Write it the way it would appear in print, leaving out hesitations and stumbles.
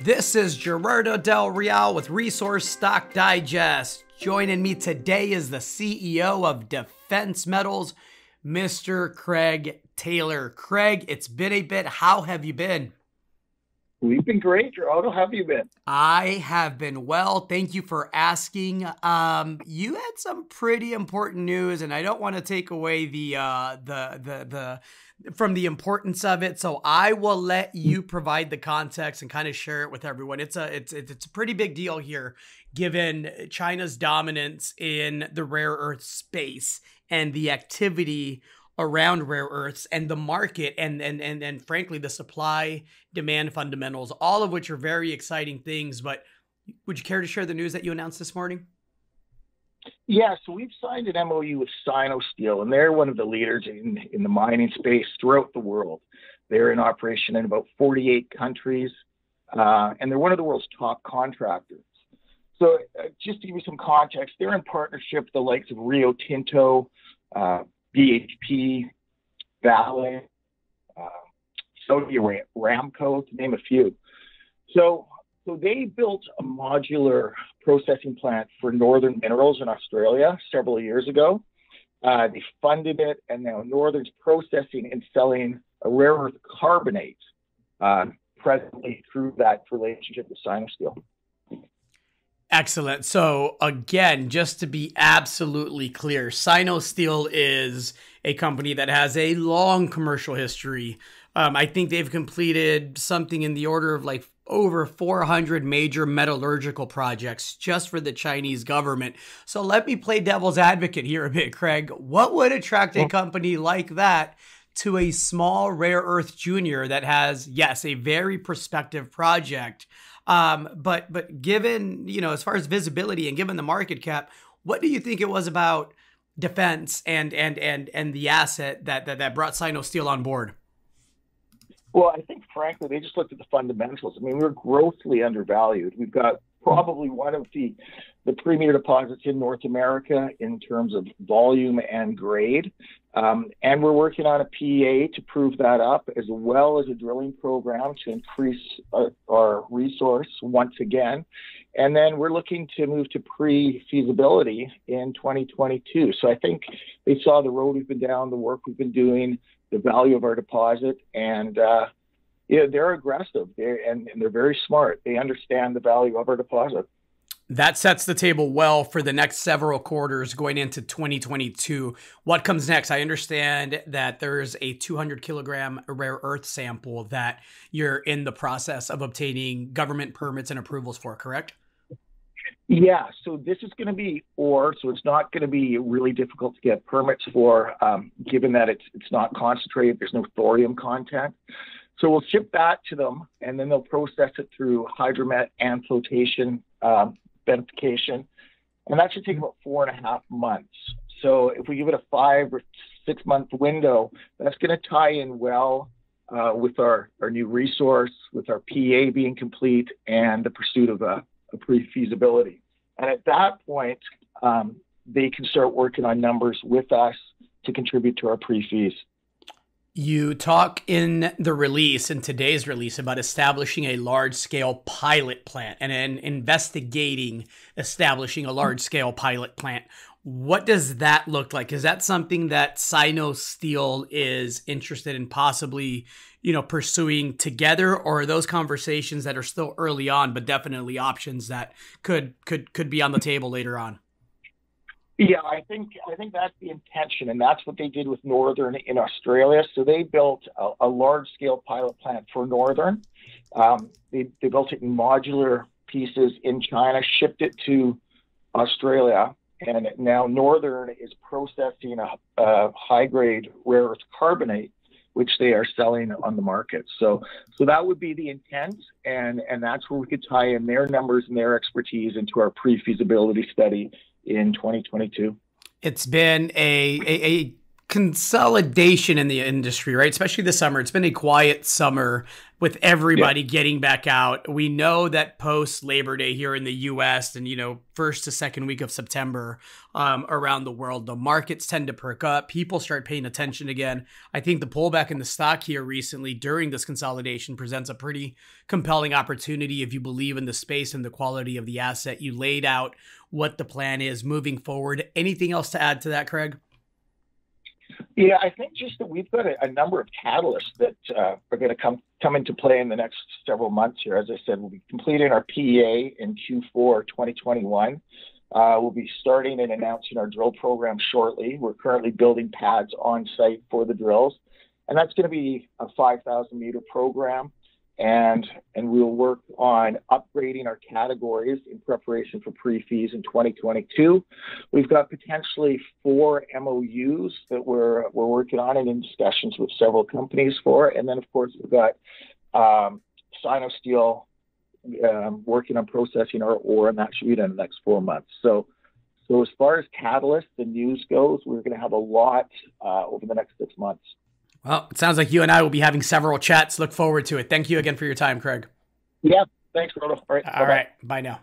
This is Gerardo Del Real with Resource Stock Digest. Joining me today is the CEO of Defense Metals, Mr. Craig Taylor. Craig, it's been a bit. How have you been? We've been great, Gerardo. How have you been? I have been well. Thank you for asking. You had some pretty important news, and I don't want to take away from the importance of it. So I will let you provide the context and kind of share it with everyone. It's a pretty big deal here, given China's dominance in the rare earth space and the activity around rare earths and the market and frankly the supply demand fundamentals, all of which are very exciting things. But would you care to share the news that you announced this morning? Yeah, so we've signed an MOU with Sinosteel, and they're one of the leaders in the mining space throughout the world. They're in operation in about 48 countries, and they're one of the world's top contractors. So just to give you some context, they're in partnership with the likes of Rio Tinto, BHP, Vale, Saudi Aramco, to name a few. So they built a modular processing plant for Northern Minerals in Australia several years ago. They funded it, and now Northern's processing and selling a rare earth carbonate presently through that relationship with Sinosteel. Excellent. So again, just to be absolutely clear, Sinosteel is a company that has a long commercial history. I think they've completed something in the order of like over 400 major metallurgical projects just for the Chinese government. So let me play devil's advocate here a bit, Craig. What would attract a company like that to a small rare earth junior that has, yes, a very prospective project? But given, as far as visibility and given the market cap, what do you think it was about defense and the asset that brought Sinosteel on board? Well, I think, frankly, they just looked at the fundamentals. I mean, we're grossly undervalued. We've got probably one of the premier deposits in North America in terms of volume and grade. And we're working on a PEA to prove that up, as well as a drilling program to increase our resource once again. And then we're looking to move to pre-feasibility in 2022. So I think they saw the road we've been down, the work we've been doing, the value of our deposit, and they're aggressive. They're very smart. They understand the value of our deposit. That sets the table well for the next several quarters going into 2022. What comes next? I understand that there's a 200 kilogram rare earth sample that you're in the process of obtaining government permits and approvals for, correct? Yeah, so this is going to be ore, so it's not going to be really difficult to get permits for, given that it's not concentrated, there's no thorium content. So we'll ship that to them, and then they'll process it through hydromet and flotation beneficiation, and that should take about 4.5 months. So if we give it a 5 or 6 month window, that's going to tie in well with our new resource, with our PEA being complete, and the pursuit of a pre-feasibility. And at that point, they can start working on numbers with us to contribute to our pre-fees. You talk in the release, in today's release, about establishing a large-scale pilot plant and investigating establishing a large-scale pilot plant. What does that look like? Is that something that Sinosteel is interested in possibly, pursuing together, or are those conversations that are still early on, but definitely options that could be on the table later on? Yeah, I think that's the intention, and that's what they did with Northern in Australia. So they built a large-scale pilot plant for Northern. They built it in modular pieces in China, shipped it to Australia, and now Northern is processing a high-grade rare earth carbonate, which they are selling on the market. So that would be the intent, and that's where we could tie in their numbers and their expertise into our pre-feasibility study in 2022. It's been a consolidation in the industry, right? Especially this summer. It's been a quiet summer with everybody getting back out. We know that post Labor Day here in the US and, first to second week of September around the world, the markets tend to perk up. People start paying attention again. I think the pullback in the stock here recently during this consolidation presents a pretty compelling opportunity if you believe in the space and the quality of the asset. You laid out what the plan is moving forward. Anything else to add to that, Craig? Yeah, I think just that we've got a number of catalysts that are going to come into play in the next several months here. As I said, we'll be completing our PEA in Q4 2021. We'll be starting and announcing our drill program shortly. We're currently building pads on site for the drills, and that's going to be a 5,000 meter program. And we'll work on upgrading our categories in preparation for pre-fees in 2022. We've got potentially 4 MOUs that we're working on and in discussions with several companies for. And then, of course, we've got Sinosteel working on processing our ore, and that should be done in the next 4 months. So as far as catalysts and news goes, we're going to have a lot over the next 6 months. Well, it sounds like you and I will be having several chats. Look forward to it. Thank you again for your time, Craig. Yeah, thanks, Roto. All right. All right. Bye now.